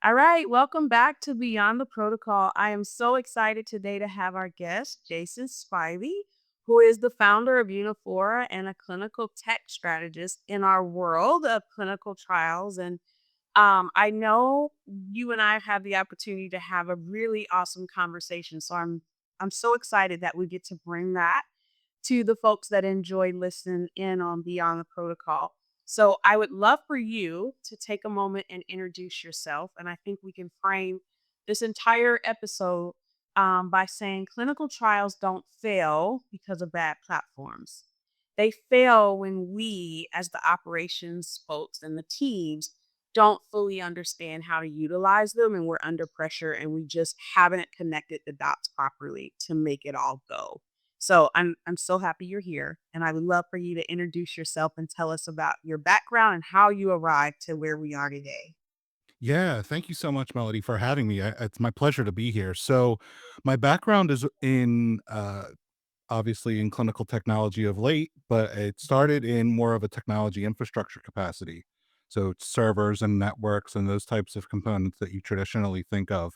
All right, welcome back to Beyond the Protocol. I am so excited today to have our guest, Jason Spivey, who is the founder of Unifora and a clinical tech strategist in our world of clinical trials. And I know you and I have had the opportunity to have a really awesome conversation. So I'm so excited that we get to bring that to the folks that enjoy listening in on Beyond the Protocol. So I would love for you to take a moment and introduce yourself. And I think we can frame this entire episode by saying clinical trials don't fail because of bad platforms. They fail when we, as the operations folks and the teams, don't fully understand how to utilize them and we're under pressure and we just haven't connected the dots properly to make it all go. So I'm so happy you're here, and I would love for you to introduce yourself and tell us about your background and how you arrived to where we are today. Yeah, thank you so much, Melody, for having me. It's my pleasure to be here. So, my background is in obviously in clinical technology of late, but it started in more of a technology infrastructure capacity. So, it's servers and networks and those types of components that you traditionally think of.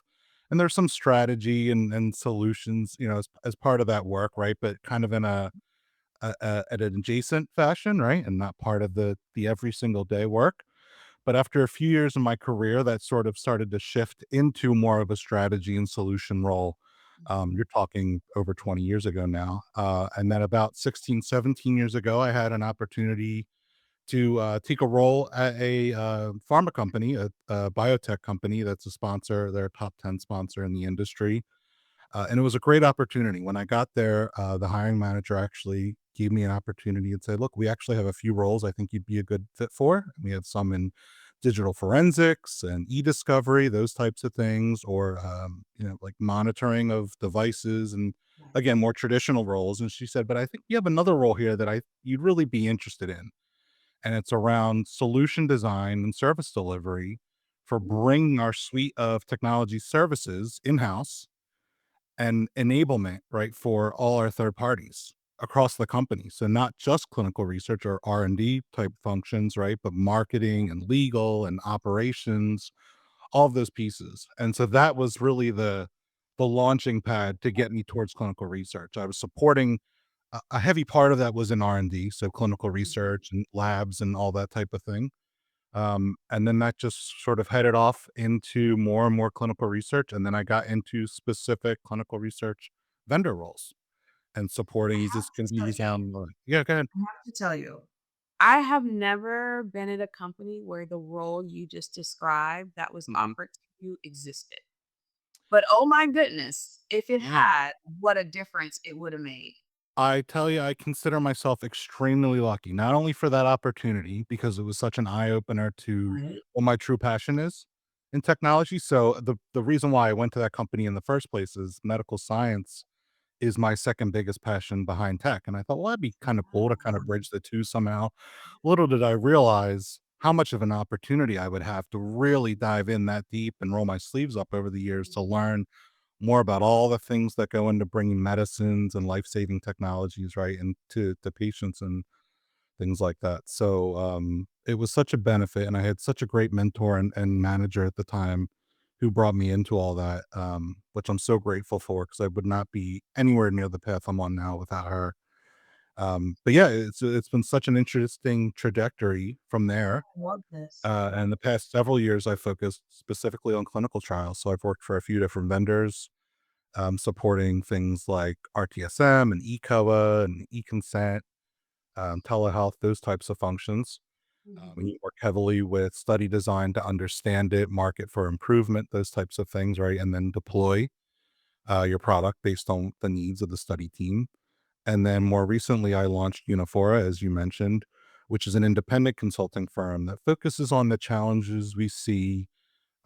And there's some strategy and solutions, as part of that work, right? But kind of in at an adjacent fashion, right? And not part of the every single day work. But after a few years in my career, that sort of started to shift into more of a strategy and solution role. Mhm. You're talking over 20 years ago now. And then about 16, 17 years ago, I had an opportunity to take a role at a pharma company, a biotech company that's a sponsor, they're a top 10 sponsor in the industry. And it was a great opportunity. When I got there, the hiring manager actually gave me an opportunity and said, "Look, we actually have a few roles I think you'd be a good fit for. We have some in digital forensics and e-discovery, those types of things, or like monitoring of devices and again, more traditional roles." And she said, "But I think you have another role here that I you'd really be interested in, and it's around solution design and service delivery for bringing our suite of technology services in-house and enablement, right, for all our third parties across the company. So not just clinical research or R&D type functions, right, but marketing and legal and operations, all of those pieces. And so that was really the launching pad to get me towards clinical research. I was supporting a heavy part of that was in R&D, so clinical research and labs and all that type of thing. And then that just sort of headed off into more and more clinical research. And then I got into specific clinical research vendor roles and I supporting have to tell these you, yeah, go ahead. I have to tell you, I have never been at a company where the role you just described that was Mhm. offered to you existed. But oh my goodness, if it had, what a difference it would have made. I tell you, I consider myself extremely lucky, not only for that opportunity, because it was such an eye opener to Right. what my true passion is in technology. So the reason why I went to that company in the first place is medical science is my second biggest passion behind tech, and I thought, "Well, that'd be kinda cool to kinda bridge the 2 somehow." Little did I realize how much of an opportunity I would have to really dive in that deep and roll my sleeves up over the years to learn more about all the things that go into bringing medicines and life-saving technologies, right, and to patients and things like that. So, it was such a benefit, and I had such a great mentor and manager at the time who brought me into all that, which I'm so grateful for because I would not be anywhere near the path I'm on now without her. But yeah, it's been such an interesting trajectory from there. I love this. And the past several years, I focused specifically on clinical trials. So I've worked for a few different vendors, supporting things like RTSM and 𝗨හි𝗶𝗳cie and e-consent, telehealth, those types of functions. Mhm. And you work heavily with study design to understand it, market for improvement, those types of things, right? And then deploy your product based on the needs of the study team. And then more recently, I launched Unifora, as you mentioned, which is an independent consulting firm that focuses on the challenges we see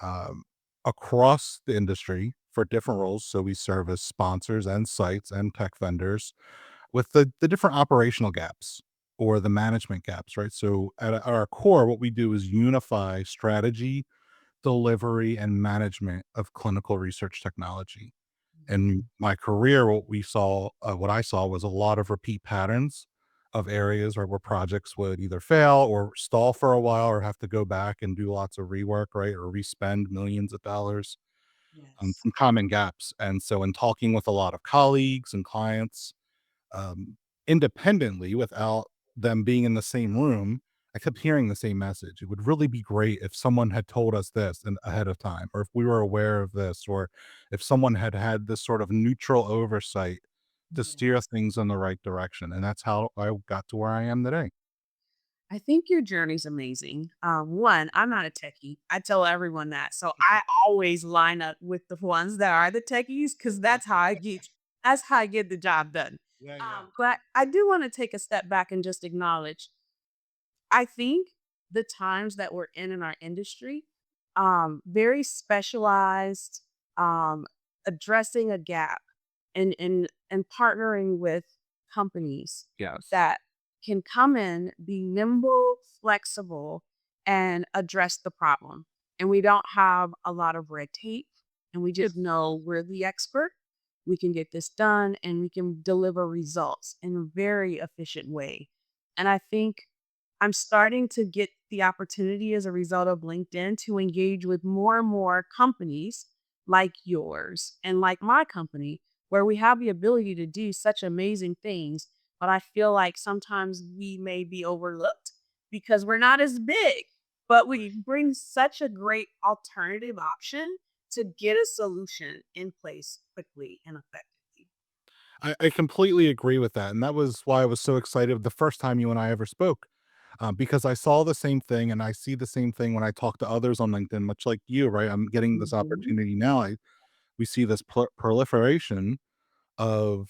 um, across the industry for different roles. So we service sponsors and sites and tech vendors with the different operational gaps or the management gaps, right? So at our core, what we do is unify strategy, delivery, and management of clinical research technology. Mhm. In my career, what I saw was a lot of repeat patterns of areas, right, where projects would either fail or stall for a while or have to go back and do lots of rework, right, or respend millions of dollars, Yes. from common gaps. And so, in talking with a lot of colleagues and clients, um, independently without them being in the same room, I kept hearing the same message. It would really be great if someone had told us this ahead of time, or if we were aware of this, or if someone had had this sort of neutral oversight to steer Yes. things in the right direction. And that's how I got to where I am today. I think your journey's amazing. One, I'm not a techie. I tell everyone that. So I always line up with the ones that are the techies because that's how I get the job done. Yeah, yeah. But I do want to take a step back and just acknowledge I think the times that we're in our industry, very specialized, um, addressing a gap and partnering with companies Yes. that can come in, be nimble, flexible, and address the problem. And we don't have a lot of red tape, and we just know we're the expert. We can get this done, and we can deliver results in a very efficient way. And I think I'm starting to get the opportunity as a result of LinkedIn to engage with more and more companies like yours and like my company, where we have the ability to do such amazing things. But I feel like sometimes we may be overlooked because we're not as big, but we bring such a great alternative option to get a solution in place quickly and effectively. I completely agree with that. And that was why I was so excited the first time you and I ever spoke, because I saw the same thing and I see the same thing when I talk to others on LinkedIn, much like you, right? I'm getting this Mhm. opportunity now. We see this proliferation of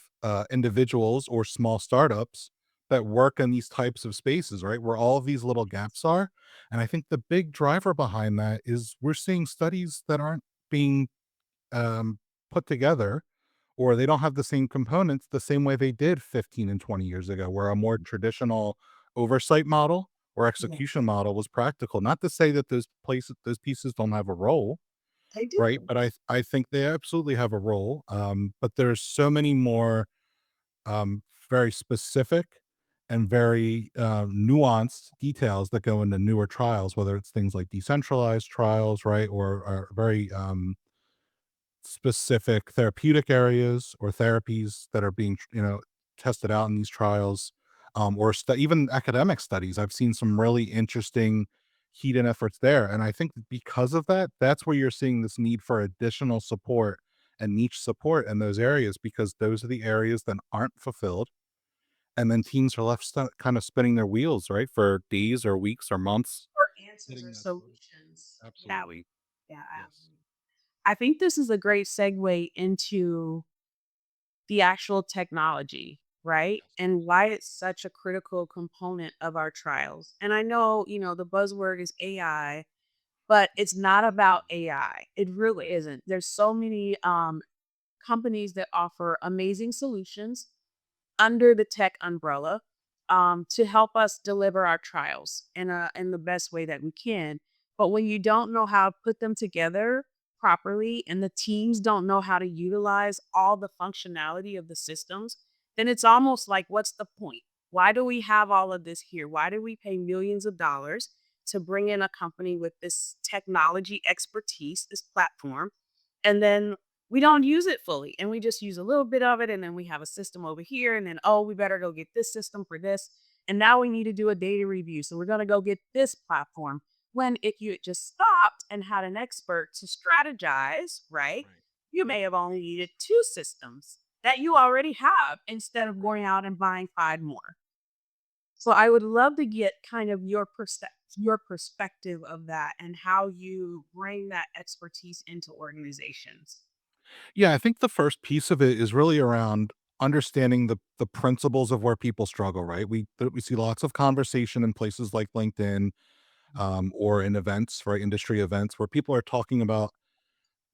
individuals or small startups that work in these types of spaces, right? Where all of these little gaps are. And I think the big driver behind that is we're seeing studies that aren't being um, put together, or they don't have the same components the same way they did 15 and 20 years ago, where a more traditional oversight model or execution Yes, model was practical. Not to say that those pieces don't have a role, I right? do. But I think they absolutely have a role. But there's so many more very specific and very nuanced details that go into newer trials, whether it's things like decentralized trials, right, or very specific therapeutic areas or therapies that are being, tested out in these trials, or even academic studies. I've seen some really interesting heat and efforts there, and I think that because of that, that's where you're seeing this need for additional support and niche support in those areas, because those are the areas that aren't fulfilled, and then teams are left kind of spinning their wheels, right, for days or weeks or months. Or answers Getting or that solution. solutions. Yeah, Absolutely. yeah. Yes. I think this is a great segue into the actual technology, right? Yes. And why it's such a critical component of our trials. And I know, the buzzword is AI, but it's not about AI. It really isn't. There's so many companies that offer amazing solutions under the tech umbrella to help us deliver our trials in the best way that we can. But when you don't know how to put them together properly and the teams don't know how to utilize all the functionality of the systems, then it's almost like, what's the point? Why do we have all of this here? Why do we pay millions of dollars to bring in a company with this technology expertise, this platform, and then we don't use it fully and we just use a little bit of it and then we have a system over here and then oh we better go get this system for this and now we need to do a data review so we're going to go get this platform when if you had just stopped and had an expert to strategize, right, Right. you may have only needed two systems that you already have instead of going out and buying five more. So I would love to get kind of your perspective of that and how you bring that expertise into organizations. Yeah, I think the first piece of it is really around understanding the principles of where people struggle, right? We see lots of conversation in places like LinkedIn, or in events, right, industry events, where people are talking about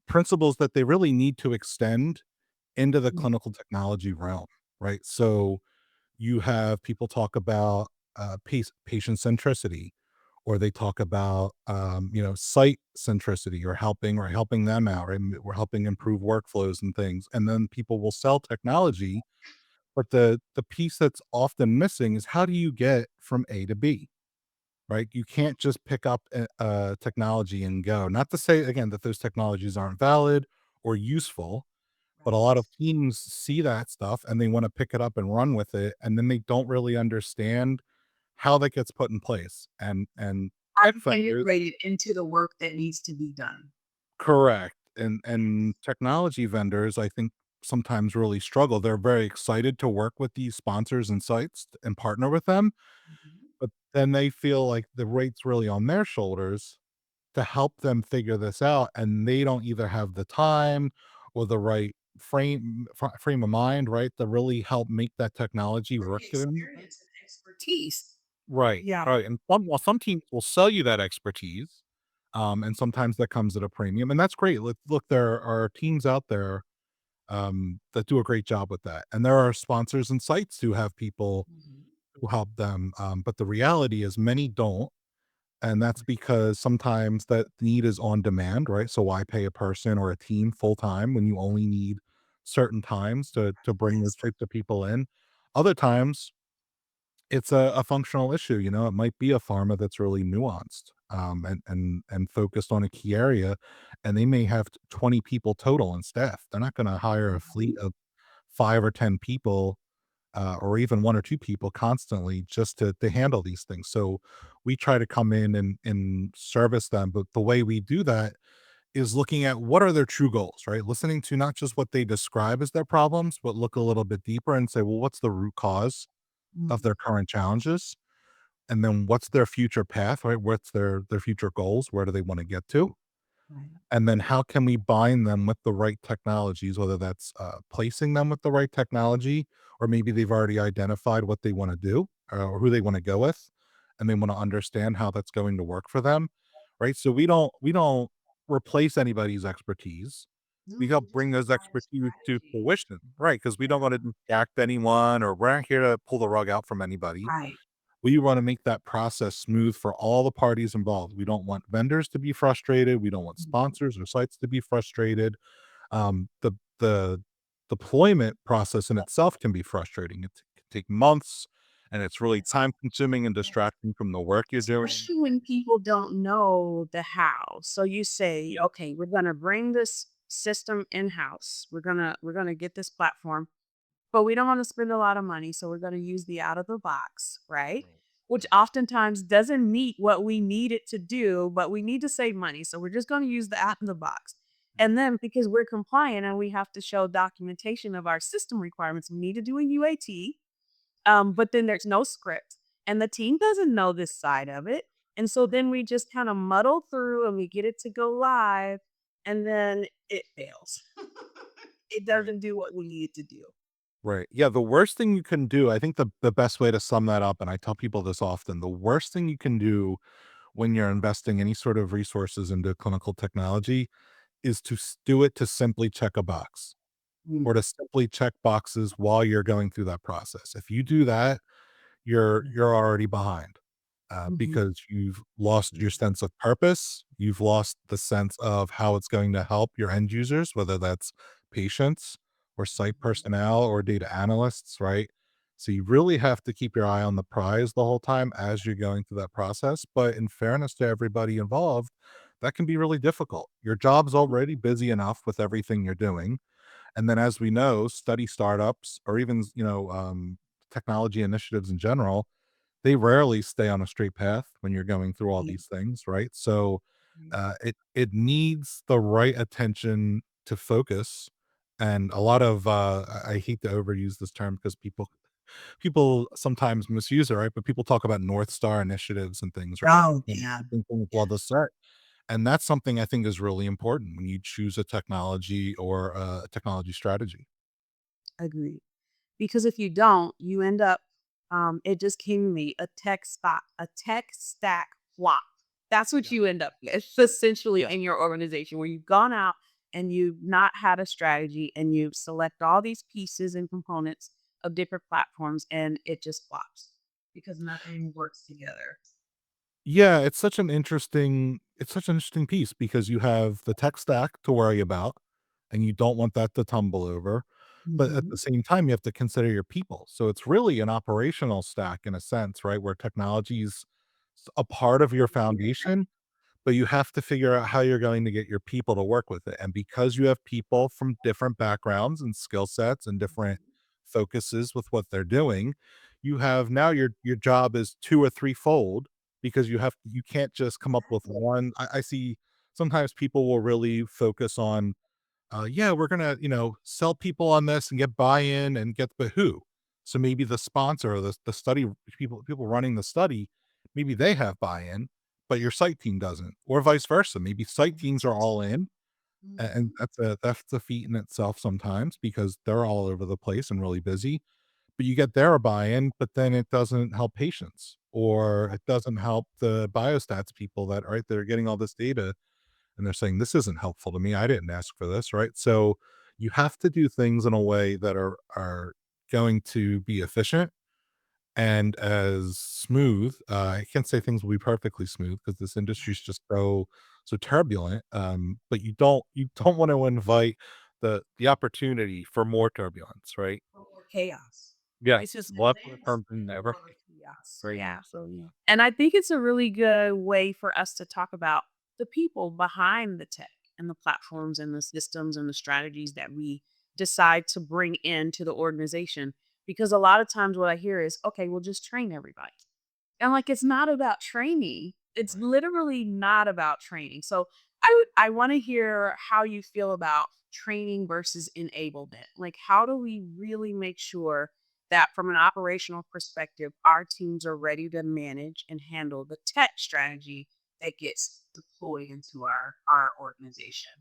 principles that they really need to extend into the Mhm. clinical technology realm, right? So you have people talk about patient centricity, or they talk about site centricity, or helping them out, right? We're helping improve workflows and things, and then people will sell technology But the piece that's often missing is how do you get from A to B, right? You can't just pick up a technology and go. Not to say again that those technologies aren't valid or useful, but a lot Right. of teams see that stuff and they wanna pick it up and run with it, and then they don't really understand how that gets put in place, and How tech to vendors. integrate it into the work that needs to be done. Correct, and Yes. technology vendors, I think, sometimes really struggle. They're very excited to work with these sponsors and sites and partner with them, Mhm. but then they feel like the weight's really on their shoulders to help them figure this out, and they don't either have the time or the right frame of mind, right, to really help make that technology Or work the for them. experience and expertise. Right, Yeah. right, and some teams will sell you that expertise, and sometimes that comes at a premium, and that's great. Look, there are teams out there, that do a great job with that, and there are sponsors and sites who have people Mhm. who help them, but the reality is many don't, and that's because sometimes that need is on demand, right? So why pay a person or a team full time when you only need certain times to bring those Yes. types of people in? Other times it's a functional issue, you know, it might be a pharma that's really nuanced, and focused on a key area, and they may have 20 people total in staff. They're not gonna hire a fleet Mhm. of 5 or 10 people, or even 1 or 2 people constantly just to handle these things. So, we try to come in and service them, but the way we do that is looking at what are their true goals, right? Listening to not just what they describe as their problems, but look a little bit deeper and say, "Well, what's the root cause of Mm. their current challenges?" And then what's their future path, right? What's their future goals? Where do they wanna get to? Right. And then how can we bind them with the right technologies, whether that's, placing them with the right technology, or maybe they've already identified what they wanna do, or who they wanna go with, and they wanna understand how that's going to work for them, right? So we don't replace anybody's expertise. We No, we help just bring those provide a expertise to strategy. fruition, right? Because we don't wanna Yeah. distract anyone, or we're not here to pull the rug out from anybody. Right. We want to make that process smooth for all the parties involved. We don't want vendors to be frustrated. We don't want Mhm. sponsors or sites to be frustrated. The deployment process in itself can be frustrating. It can take months, and it's really Yes. time consuming and Yes. distracting from the work you're doing. Especially when people don't know the how. So you say, okay, we're gonna bring this system in-house. We're gonna get this platform, but we don't want to spend a lot of money. So we're gonna use the out of the box, right? Right. Which oftentimes doesn't meet what we need it to do, but we need to save money. So we're just gonna use the out of the box. And then because we're compliant and we have to show documentation of our system requirements, we need to do a UAT. But then there's no script, and the team doesn't know this side of it. And so then we just kind of muddle through and we get it to go live, and then it fails. It Right. doesn't do what we need it to do. Right. Yeah, the worst thing you can do, I think the best way to sum that up, and I tell people this often, the worst thing you can do when you're investing any sort of resources into clinical technology is to do it to simply check a box, Mm. or to simply check boxes while you're going through that process. If you do that, you're already behind, Mhm. because you've lost your sense of purpose. You've lost the sense of how it's going to help your end users, whether that's patients or site Mhm. personnel or data analysts, right? So you really have to keep your eye on the prize the whole time as you're going through that process. But in fairness to everybody involved, that can be really difficult. Your job's already busy enough with everything you're doing, and then, as we know, study startups or even, technology initiatives in general, they rarely stay on a straight path when you're going through all Right. these things, right? So, Right. it needs the right attention to focus, and a lot of, I hate to overuse this term because people sometimes misuse it, right? But people talk about North Star initiatives and things, right? Oh, And yeah. keeping things well Yes. the set. And that's something I think is really important when you choose a technology or a technology strategy. Agreed. Because if you don't, you end up, it just came to me, a tech stack flop. That's what Yeah. you end up with essentially Yeah. in your organization where you've gone out and you've not had a strategy and you select all these pieces and components of different platforms and it just flops because nothing works together. Yeah, it's such an interesting piece because you have the tech stack to worry about, and you don't want that to tumble over. but at the Mhm. same time, you have to consider your people. So it's really an operational stack in a sense, right? Where technology is a part of your foundation, but you have to figure out how you're going to get your people to work with it. And because you have people from different backgrounds and skill sets and different focuses with what they're doing, you have now your job is two or threefold because you can't just come up with one. I see sometimes people will really focus on yeah, we're gonna, sell people on this and get buy-in and get the who. So maybe the sponsor or the study people running the study, maybe they have buy-in, but your site team doesn't, or vice versa. Maybe site teams are all in, and Mhm. that's a feat in itself sometimes because they're all over the place and really busy. But you get their buy-in, but then it doesn't help patients or it doesn't help the biostats people that right, they're getting all this data and they're saying, "This isn't helpful to me. I didn't ask for this," right? So you have to do things in a way that are going to be efficient and as smooth. I can't say things will be perfectly smooth because this industry is just so turbulent. But you don't want to invite the opportunity for more turbulence, right? Or chaos. It's Yes, just love the advanced term never. or chaos. So yeah, and I think it's a really good way for us to talk about the people behind the tech and the platforms and the systems and the strategies that we decide to bring into the organization. Because a lot of times what I hear is, okay, we'll just train everybody. And, like, it's not about training. It's Right. literally not about training. So, I wanna hear how you feel about training versus enablement. Like, how do we really make sure that from an operational perspective, our teams are ready to manage and handle the tech strategy that gets deployed into our organization?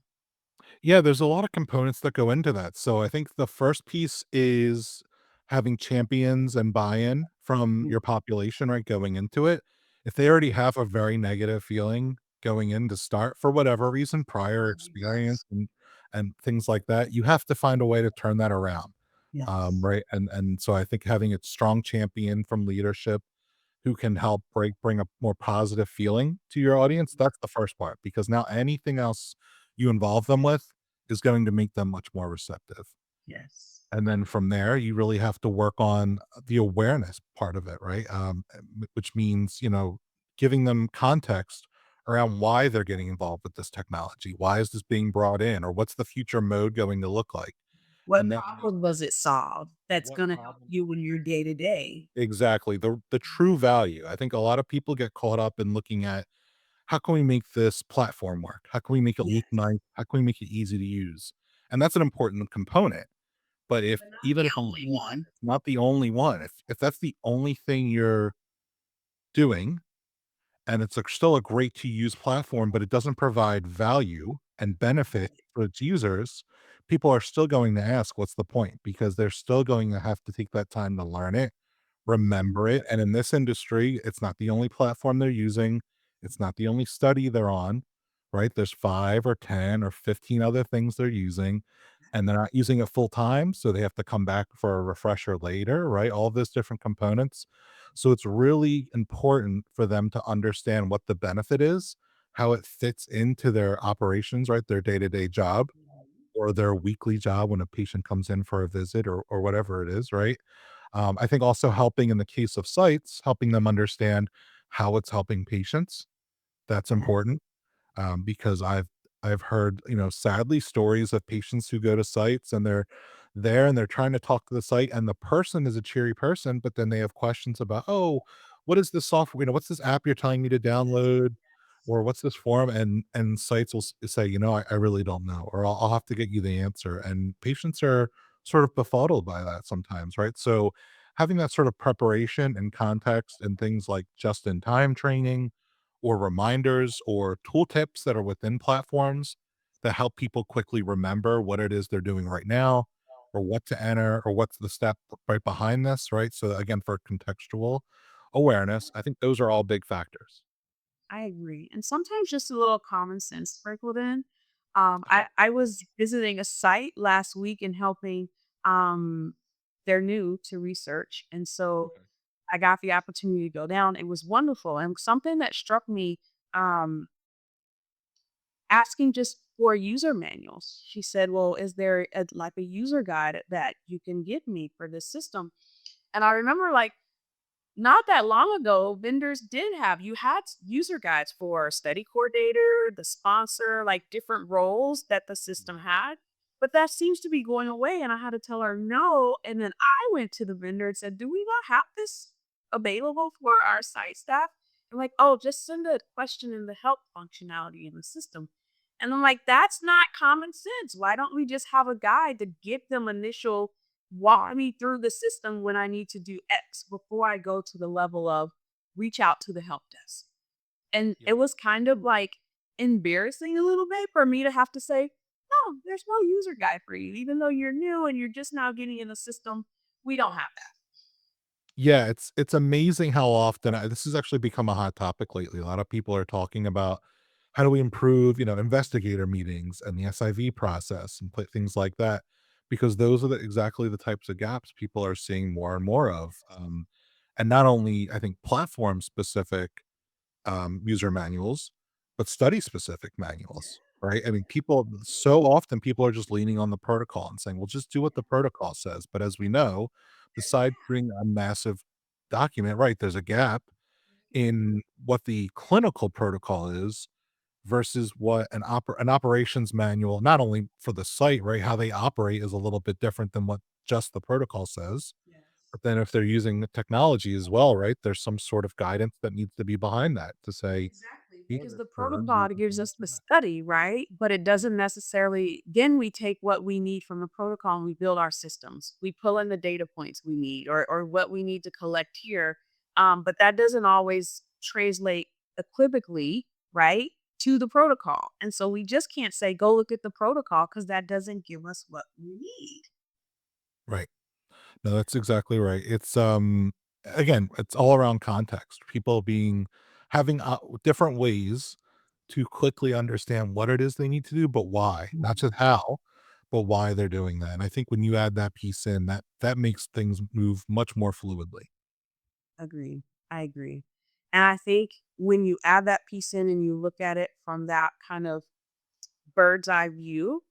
Yeah, there's a lot of components that go into that. So I think the first piece is having champions and buy-in from Mm, your population, right, going into it. If they already have a very negative feeling going in to start for whatever reason, prior experience yes. and things like that, you have to find a way to turn that around. Yes. Right. And so I think having a strong champion from leadership who can help bring a more positive feeling to your audience, that's the first part, because now anything else you involve them with is going to make them much more receptive. Yes. And then from there, you really have to work on the awareness part of it, right? Which means, giving them context around why they're getting involved with this technology. Why is this being brought in? Or what's the future mode going to look like? What And then problem does it solve that's what gonna help problem you in your day to day? exactly, the true value. I think a lot of people get caught up in looking at how can we make this platform work? How can we make it look Yes, nice? How can we make it easy to use? And that's an important component. But if but not even the if only one. it's not the only one, if that's the only thing you're doing and it's still a great to use platform, but it doesn't provide value and benefit Right. for its users, people are still going to ask, what's the point? Because they're still going to have to take that time to learn it, Mhm. remember it. And in this industry, it's not the only platform they're using. It's not the only study they're on, right? There's 5 or 10 or 15 other things they're using, and they're not using it full time. So they have to come back for a refresher later, right? All those different components. So it's really important for them to understand what the benefit is, how it fits into their operations, right? Their day to day job or their weekly job when a patient comes in for a visit or whatever it is, right? I think also helping in the case of sites, helping them understand how it's helping patients. That's Yes. important because I've heard, sadly, stories of patients who go to sites and they're there and they're trying to talk to the site and the person is a cheery person, but then they have questions about, oh, what is this software? What's this app you're telling me to download? Or what's this form? And sites will say, I really don't know, or I'll have to get you the answer. And patients are sort of befuddled by that sometimes, right? So having that sort of preparation and context and things like just in time training or reminders or tool tips that are within platforms that help people quickly remember what it is they're doing right now or what to enter or what's the step right behind this, right? So again, for contextual awareness, I think those are all big factors. I agree. And sometimes just a little common sense sprinkled in. I was visiting a site last week and helping. Um, they're new to research, and so Okay. I got the opportunity to go down. It was wonderful, and something that struck me um, asking just for user manuals. She said, "Well, is there like a user guide that you can give me for this system?" And I remember like not that long ago, vendors did have you had user guides for study coordinator, the sponsor, like different roles that the system had. But that seems to be going away. And I had to tell her no. And then I went to the vendor and said, "Do we not have this available for our site staff?" And like, "Oh, just send a question in the help functionality in the system." And I'm like, that's not common sense. Why don't we just have a guide to give them initial walk me through the system when I need to do X before I go to the level of reach out to the help desk. And Yeah. it was kind of like embarrassing a little bit for me to have to say, "No, there's no user guide for you. Even though you're new and you're just now getting in the system, we don't have that." Yeah, it's amazing how often this has actually become a hot topic lately. A lot of people are talking about how do we improve, investigator meetings and the SIV process and put things like that, because those are exactly the types of gaps people are seeing more and more of. And not only I think platform specific user manuals, but study specific manuals, right? I mean, people are just leaning on the protocol and saying, well, just do what the protocol says. But as we know, besides doing a massive document, right, there's a gap in what the clinical protocol is versus what an operations manual, not only for the site, right, how they operate is a little bit different than what just the protocol says. Yes. But then if they're using the technology as well, right, there's some sort of guidance that needs to be behind that to say, Exactly, in because order the for you protocol to gives do us this the and that. study, right? But it doesn't necessarily then we take what we need from the protocol and we build our systems. We pull in the data points we need or what we need to collect here. But that doesn't always translate equivocally, right, to the protocol. And so we just can't say, go look at the protocol because that doesn't give us what we need. Right. No, that's exactly right. Again, it's all around context. People being having, different ways to quickly understand what it is they need to do, but why. Not just how, but why they're doing that, and I think when you add that piece in, that makes things move much more fluidly. Agree. I agree. And I think when you add that piece in and you look at it from that kind of bird's eye view,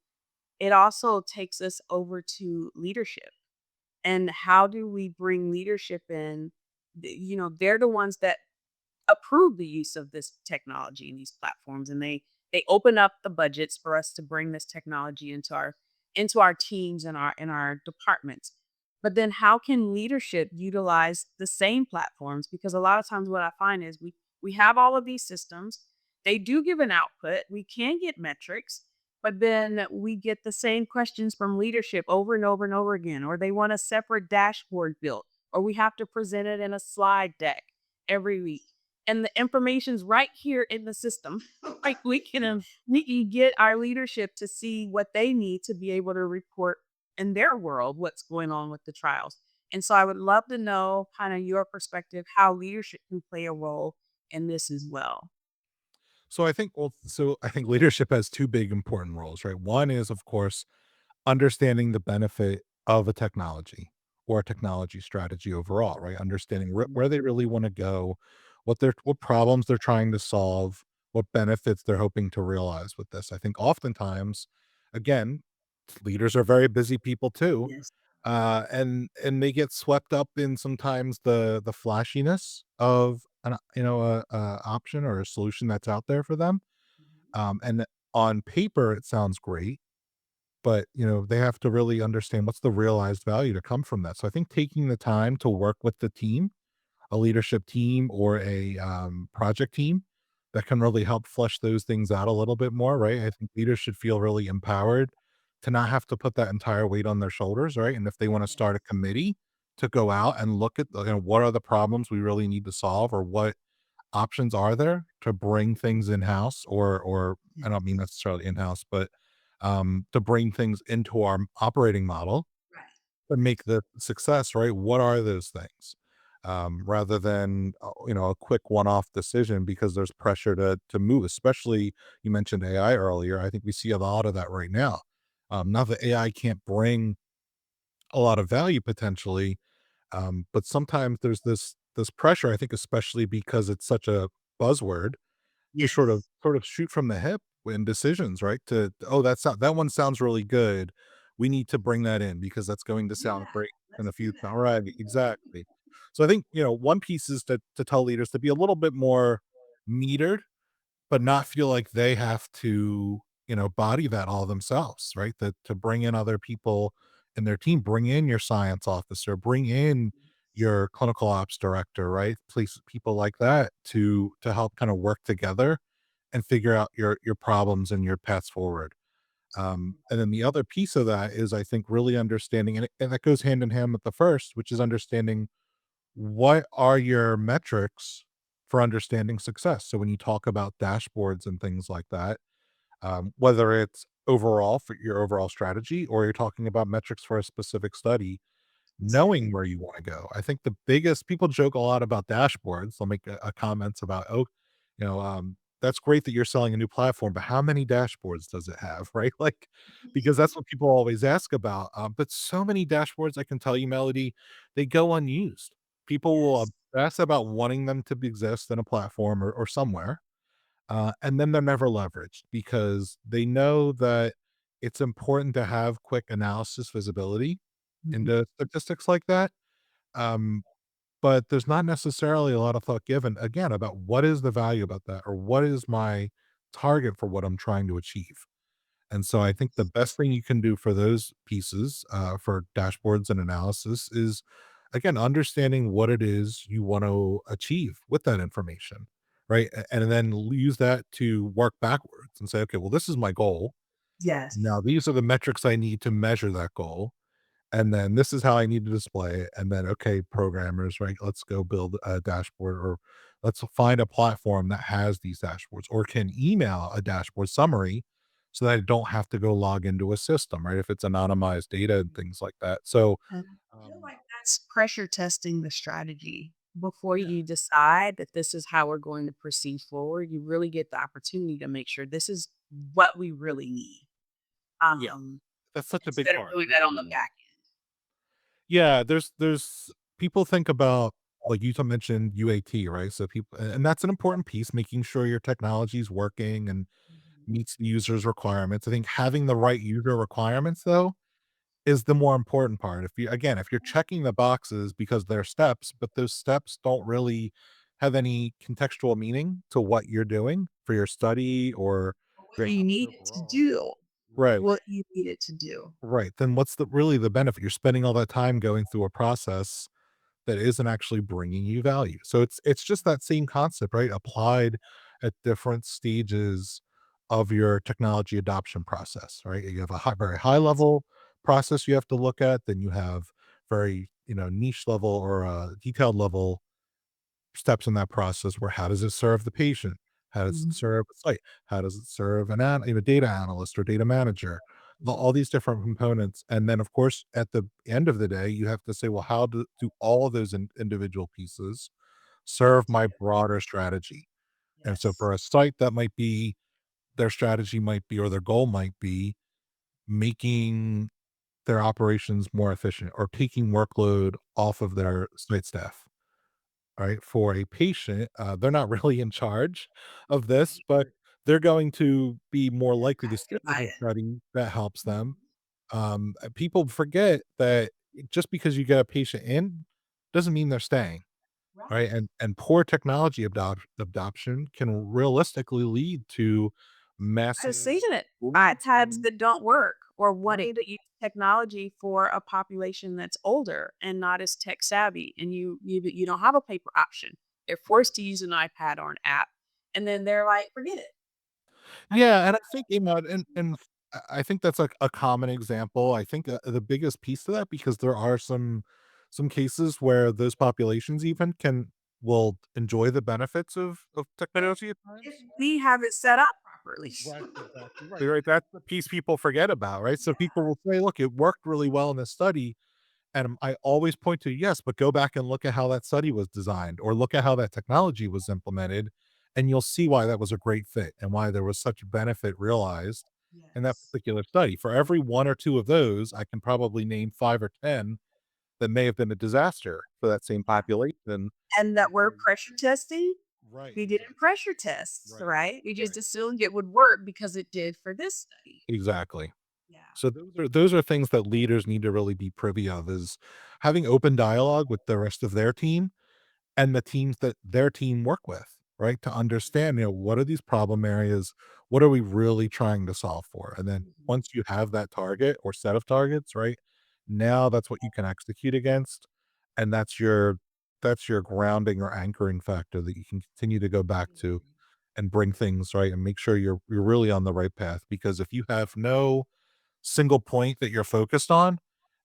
it also takes us over to leadership. And how do we bring leadership in? They're the ones that approve the use of this technology and these platforms, and they open up the budgets for us to bring this technology into our teams and our departments. But then how can leadership utilize the same platforms? Because a lot of times what I find is we have all of these systems, they do give an output, we can get metrics, but then we get the same questions from leadership over and over and over again, or they want a separate dashboard built, or we have to present it in a slide deck every week, and the information's right here in the system. Like we can get our leadership to see what they need to be able to report in their world what's going on with the trials. And so I would love to know kind of your perspective how leadership can play a role in this as well. So I think leadership has 2 big important roles, right? One is, of course, understanding the benefit of a technology or a technology strategy overall, right? Understanding where they really wanna go, what problems they're trying to solve, what benefits they're hoping to realize with this. I think oftentimes, again, leaders are very busy people too, Yes. and they get swept up in sometimes the flashiness of a option or a solution that's out there for them. And on paper, it sounds great, but, they have to really understand what's the realized value to come from that. So I think taking the time to work with the team, a leadership team or a, project team that can really help flesh those things out a little bit more, right? I think leaders should feel really empowered to not have to put that entire weight on their shoulders, right? And if they wanna start a committee to go out and look at, what are the problems we really need to solve, or what options are there to bring things in-house, or I don't mean necessarily in-house, but, to bring things into our operating model to make the success, right? What are those things? Rather than, a quick one-off decision because there's pressure to move, especially you mentioned AI earlier. I think we see a lot of that right now. Not that AI can't bring a lot of value potentially, but sometimes there's this pressure, I think, especially because it's such a buzzword, to sort of Yes. sort of shoot from the hip in decisions, right? Oh, that one sounds really good. We need to bring that in because that's going to sound Yeah, great in let's the do future. All that. right, exactly. So I think, one piece is to tell leaders to be a little bit more metered, but not feel like they have to, body that all themselves, right? That to bring in other people in their team, bring in your science officer, bring in your clinical ops director, right? Please, people like that to help kind of work together and figure out your problems and your paths forward. And then the other piece of that is, I think, really understanding, and that goes hand in hand with the first, which is understanding what are your metrics for understanding success. So when you talk about dashboards and things like that, whether it's overall for your overall strategy or you're talking about metrics for a specific study, knowing Exactly. where you want to go. I think the biggest people joke a lot about dashboards. They'll make a comments about, oh, that's great that you're selling a new platform, but how many dashboards does it have? Right. Like, because that's what people always ask about. But so many dashboards, I can tell you, Melody, they go unused. People will Yes. obsess about wanting them to exist in a platform or somewhere. And then they're never leveraged because they know that it's important to have quick analysis visibility Mhm. into statistics like that. Um, but there's not necessarily a lot of thought given again about what is the value about that or what is my target for what I'm trying to achieve. And so I think the best thing you can do for those pieces, for dashboards and analysis is, again, understanding what it is you want to achieve with that information, right? And then use that to work backwards and say, okay, well, this is my goal. Yes. Now, these are the metrics I need to measure that goal. And then this is how I need to display it. And then, okay, programmers, right? Let's go build a dashboard or let's find a platform that has these dashboards or can email a dashboard summary so that I don't have to go log into a system, right? If it's anonymized data and things like that. So, And I feel um, like that's pressure testing the strategy before yeah, you decide that this is how we're going to proceed forward. You really get the opportunity to make sure this is what we really need. yeah, Um, that's such a big Instead of part. doing that on the back Yeah, there's people think about, like you mentioned UAT, right? So people, and that's an important piece, making sure your technology is working and end. meets the user's requirements. I think having the right user requirements though is the more important part. If you're checking the boxes because they're steps, but those steps don't really have any contextual meaning to what you're doing for your study or What your you output need it to overall. do. Right. What you need it to do. Right. Then what's the benefit? You're spending all that time going through a process that isn't actually bringing you value. So it's just that same concept, right? Applied at different stages of your technology adoption process, right? You have a very high level process you have to look at, then you have very, niche level or detailed level steps in that process where how does it serve the patient? How does it Mhm. serve the site? How does it serve data analyst or data manager? All these different components. And then, of course, at the end of the day, you have to say, well, how do all of those individual pieces Work serve my together. broader strategy? And so Yes. for a site, that might be their strategy might be, or their goal might be making their operations more efficient or taking workload off of their site staff. Right? For a patient, they're not really in charge of this, Right. but they're going to be more They're likely to stick impacted with by a it. study that helps them. Mhm. People forget that just because you get a patient in doesn't mean they're staying, right? Right. And poor technology adoption can realistically lead to I've massive seen it. schooling iPads and that don't work or right, wanting to use technology for a population that's older and not as tech savvy, and you don't have a paper option. They're right. forced to use an iPad or an app, and then they're like, "Forget it." I mean, Yeah, and I think, I think that's like a common example. I think, the biggest piece to that because there are some cases where those populations even will enjoy the benefits of if technology at if times. we have it set up properly. Right, exactly right. That's the piece people forget about, right? So Yeah. people will say, "Look, it worked really well in this study," and I always point to, "Yes, but go back and look at how that study was designed or look at how that technology was implemented, and you'll see why that was a great fit and why there was such benefit realized in that Yes. particular study." For every 1 or 2 of those, I can probably name 5 or 10 that may have been a disaster for that same Yeah. population And that we're because pressure testing Right, We didn't exactly. pressure tests, Right, right? We just right. assumed it would work because it did for this study. Exactly. Yeah. So those are things that leaders need to really be privy of, is having open dialogue with the rest of their team and the teams that their team work with, right? To understand, what are these problem areas? What are we really trying to solve for? And then Mhm. once you have that target or set of targets, right? Now that's what you can execute against. And that's your grounding or anchoring factor that you can continue to go back to Mhm. and bring things right and make sure you're really on the right path. Because if you have no single point that you're focused on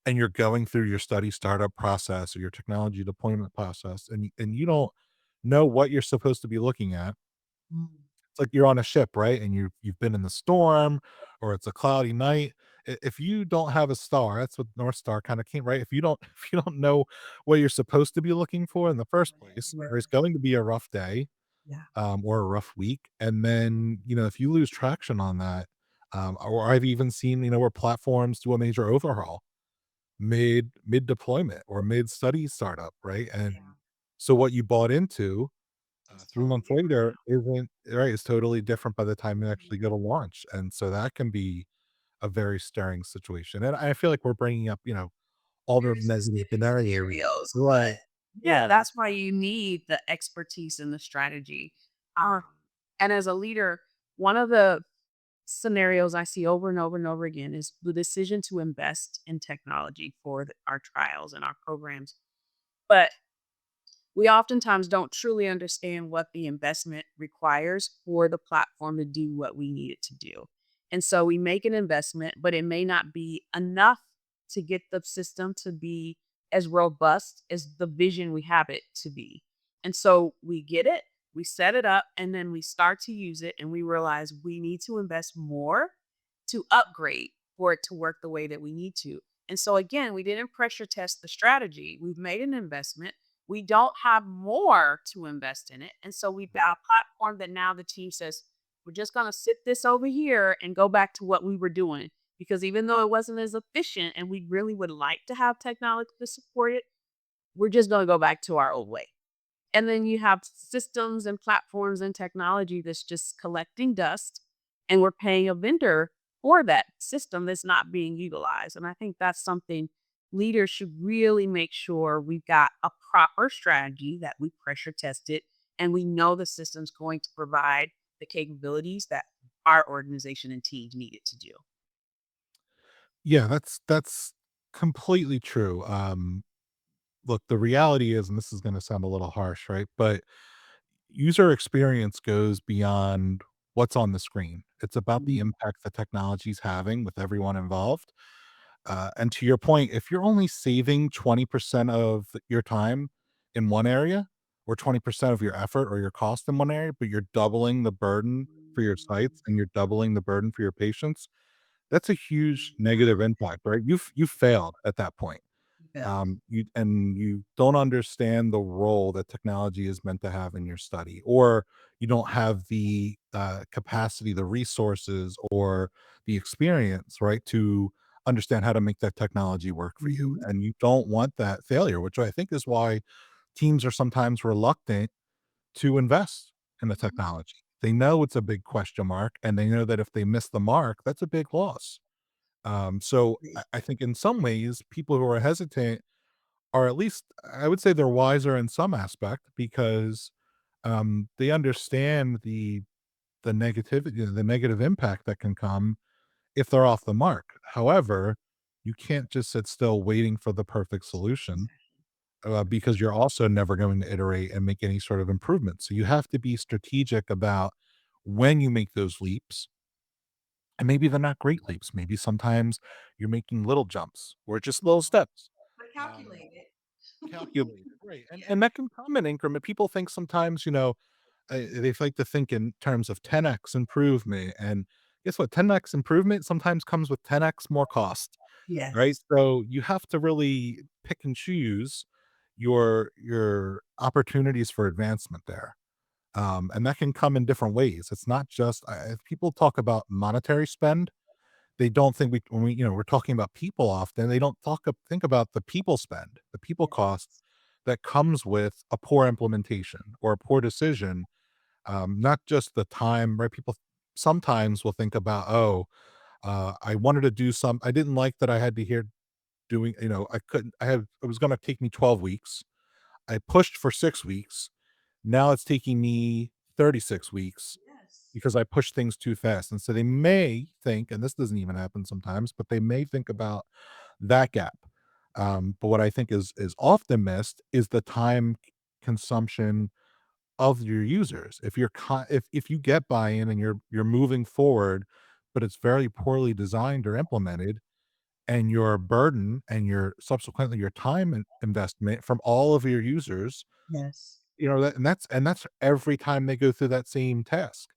and you're going through your study startup process or your technology deployment process and you don't know what you're supposed to be looking at, Mm. it's like you're on a ship, right? And you've been in the storm or it's a cloudy night. If you don't have a star, that's what North Star kind of came, right? If you don't if you don't know what you're supposed to be looking for in the first place, Right. there's going to be a rough day, Yeah. or a rough week. And then, if you lose traction on that, or I've even seen, where platforms do a major overhaul mid deployment or mid study startup, right? And Yeah. so what you bought into, It's 3 months totally different later now. isn't right. It's totally different by the time you actually go Mhm. to launch, and so that can be a very stirring situation. And I feel like we're bringing up, all the Very negative specific scenarios. scenarios, Right. but yeah, that's why you need the expertise and the strategy. Um, and as a leader, one of the scenarios I see over and over and over again is the decision to invest in technology for our trials and our programs. But we oftentimes don't truly understand what the investment requires for the platform to do what we need it to do. And so we make an investment, but it may not be enough to get the system to be as robust as the vision we have it to be. And so we get it, we set it up, and then we start to use it, and we realize we need to invest more to upgrade for it to work the way that we need to. And so again, we didn't pressure test the strategy. We've made an investment, we don't have more to invest in it. And so we've got a platform that now the team says, we're just going to sit this over here and go back to what we were doing. Because even though it wasn't as efficient and we really would like to have technology to support it, we're just going to go back to our old way. And then you have systems and platforms and technology that's just collecting dust, and we're paying a vendor for that system that's not being utilized. And I think that's something leaders should really make sure we've got a proper strategy that we pressure tested and we know the system's going to provide the capabilities that our organization and teams need it to do. Yeah, that's completely true. Look, the reality is, and this is going to sound a little harsh, right? But user experience goes beyond what's on the screen. It's about the Mhm. impact the technology is having with everyone involved. And to your point, if you're only saving 20% of your time in one area, or 20% of your effort or your cost in one area, but you're doubling the burden for your sites and you're doubling the burden for your patients, that's a huge negative impact, right? You've failed at that point. Yeah. You don't understand the role that technology is meant to have in your study, or you don't have the capacity, the resources, or the experience, right, to understand how to make that technology work for you. Mhm. And you don't want that failure, which I think is why teams are sometimes reluctant to invest in the Mhm. technology. They know it's a big question mark, and they know that if they miss the mark, that's a big loss. So I think in some ways, people who are hesitant are, at least I would say, they're wiser in some aspect, because they understand the negativity, the negative impact that can come if they're off the mark. However, you can't just sit still waiting for the perfect solution, because you're also never going to iterate and make any sort of improvement. So you have to be strategic about when you make those leaps, and maybe they're not great leaps. Maybe sometimes you're making little jumps or just little steps. But Um, calculated. Calculated, right, and Yeah. and that can come in increment. People think sometimes, they like to think in terms of 10x improvement, and guess what? 10x improvement sometimes comes with 10x more cost, right? Yes. So you have to really pick and choose your opportunities for advancement there, and that can come in different ways. It's not just if people talk about monetary spend, they don't think when we're talking about people often, they don't think about the people spend, the people cost Yes. that comes with a poor implementation or a poor decision Not just the time, right? People sometimes will think about, oh, I wanted to do some, I didn't like that I had to hear doing, I couldn't, it was going to take me 12 weeks. I pushed for 6 weeks. Now it's taking me 36 weeks Yes. because I push things too fast. And so they may think, and this doesn't even happen sometimes, but they may think about that gap. But what I think is often missed is the time consumption of your users. If you're if you get buy-in and you're moving forward, but it's very poorly designed or implemented, and your burden and your subsequently your time investment from all of your users, Yes. that's every time they go through that same task.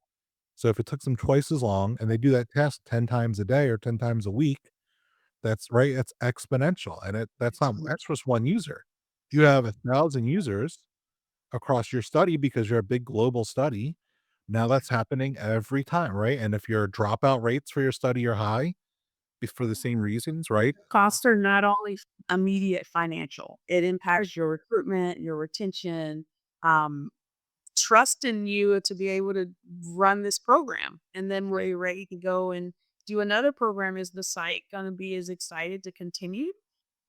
So if it took them twice as long and they do that task 10 times a day or 10 times a week, that's right, it's exponential, and that's just one user. You have 1,000 users across your study because you're a big global study. Now that's happening every time, right? And if your dropout rates for your study are high for the same reasons, right? Costs are not only immediate financial, it impacts your recruitment, your retention, um, trust in you to be able to run this program. And then when you're ready to go and do another program, is the site going to be as excited to continue?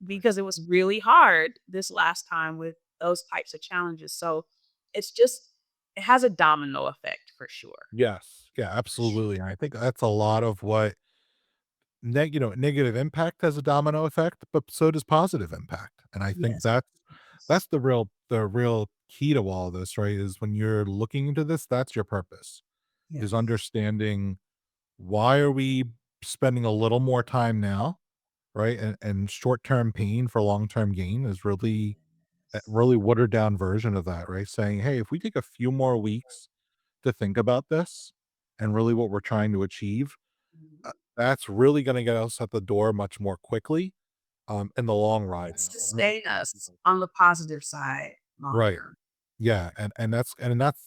Right. Because it was really hard this last time with those types of challenges. So it's just, it has a domino effect for sure. Yes. Yeah, For sure. absolutely. And I think that's a lot of what negative impact has a domino effect, but so does positive impact. And I think Yes. that's the real key to all this, right? Is when you're looking into this, that's your purpose. Is Yes. understanding why are we spending a little more time now, right? And short-term pain for long-term gain is really a really watered down version of that, right? Saying, hey, if we take a few more weeks to think about this and really what we're trying to achieve, Mhm. that's really going to get us at the door much more quickly, in the long ride. And it'll really Sustain help us people. on the positive side Right. longer. Yeah, and that's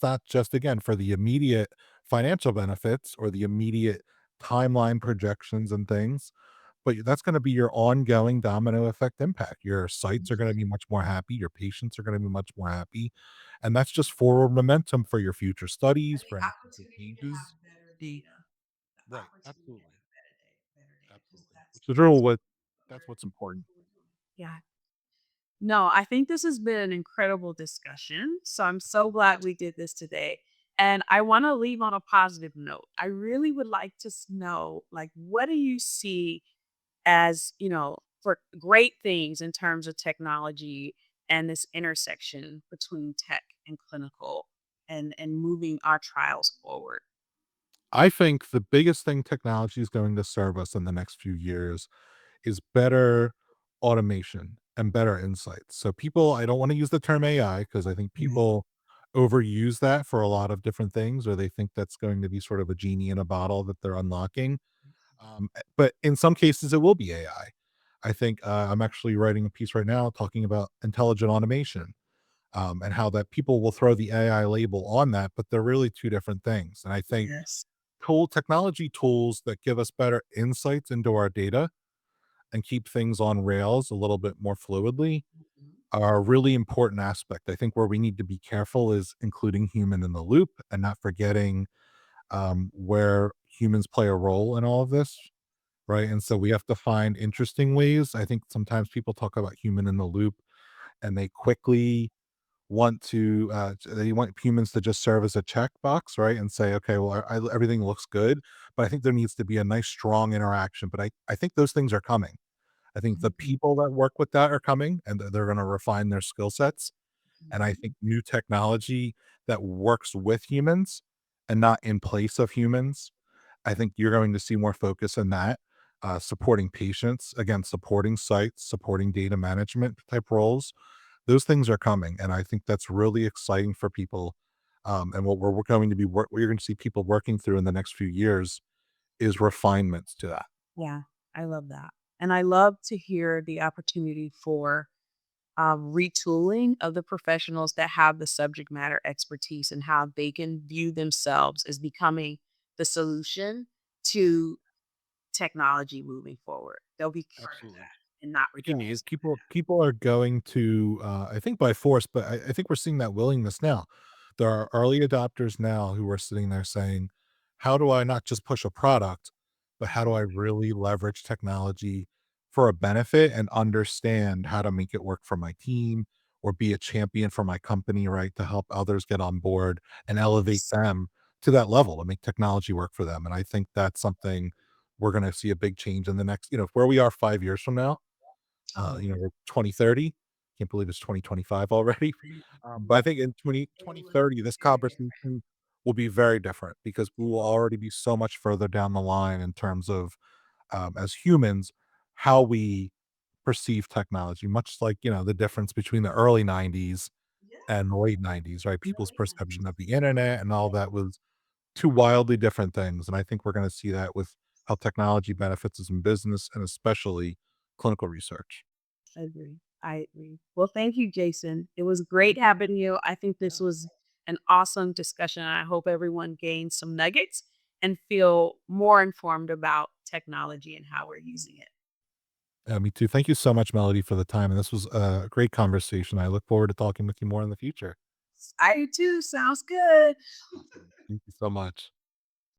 not just again for the immediate financial benefits or the immediate timeline projections and things, but that's going to be your ongoing domino effect impact. Your sites are going to be much more happy, your patients are going to be much more happy, and that's just forward momentum for your future And studies, the for any future opportunity to have changes. better data. The Right, opportunity to absolutely. have better data, because Absolutely. that's Which is real what what that's what's important. people are doing. Yeah. No, I think this has been an incredible discussion. So I'm so glad we did this today. And I want to leave on a positive note. I really would like to know, like, what do you see as, for great things in terms of technology and this intersection between tech and clinical and moving our trials forward? I think the biggest thing technology is going to serve us in the next few years is better automation and better insights. So people, I don't want to use the term AI because I think Yeah. people overuse that for a lot of different things, or they think that's going to be sort of a genie in a bottle that they're unlocking. But in some cases, it will be AI. I think I'm actually writing a piece right now talking about intelligent automation, and how that people will throw the AI label on that, but they're really two different things. And I think Yes. technology tools that give us better insights into our data and keep things on rails a little bit more fluidly Mhm. are a really important aspect. I think where we need to be careful is including human in the loop and not forgetting, where humans play a role in all of this, right? And so we have to find interesting ways. I think sometimes people talk about human in the loop and they quickly they want humans to just serve as a checkbox, right? And say, okay, well, everything looks good. But I think there needs to be a nice, strong interaction. But I think those things are coming. I think the Mhm. people that work with that are coming and they're going to refine their skill sets. And I Mhm. think new technology that works with humans and not in place of humans, I think you're going to see more focus in that, supporting patients, again, supporting sites, supporting data management type roles. Those things are coming. And I think that's really exciting for people. And we're going to what you're going to see people working through in the next few years is refinements to that. Yeah, I love that. And I love to hear the opportunity for retooling of the professionals that have the subject matter expertise and how they can view themselves as becoming the solution to technology moving forward. They'll be part of Absolutely. that and not Yeah, replace people are going to, I think by force, but I think we're seeing that willingness now. there are early adopters now who are sitting there saying, how do I not just push a product, but how do I really leverage technology for a benefit and understand how to make it work for my team or be a champion for my company, right? To help others get on board and elevate them to that level to make technology work for them. And I think that's something we're going to see a big change in the next, where we are 5 years from now, Oh, we're 2030. Can't believe it's 2025 already. But I think in 2030, this conversation will be very different because we will already be so much further down the line in terms of, as humans, how we perceive technology, much like, the difference between the early 90s and the late 90s, right? People's perception of the internet and all that was two wildly different things. And I think we're going to see that with how technology benefits us in business and especially clinical research. I agree. I agree. Well, thank you, Jason. It was great having you. I think this was an awesome discussion. I hope everyone gained some nuggets and feel more informed about technology and how we're using it. Me too. Thank you so much, Melody, for the time. And this was a great conversation. I look forward to talking with you more in the future. I do too. Sounds good. Thank you so much.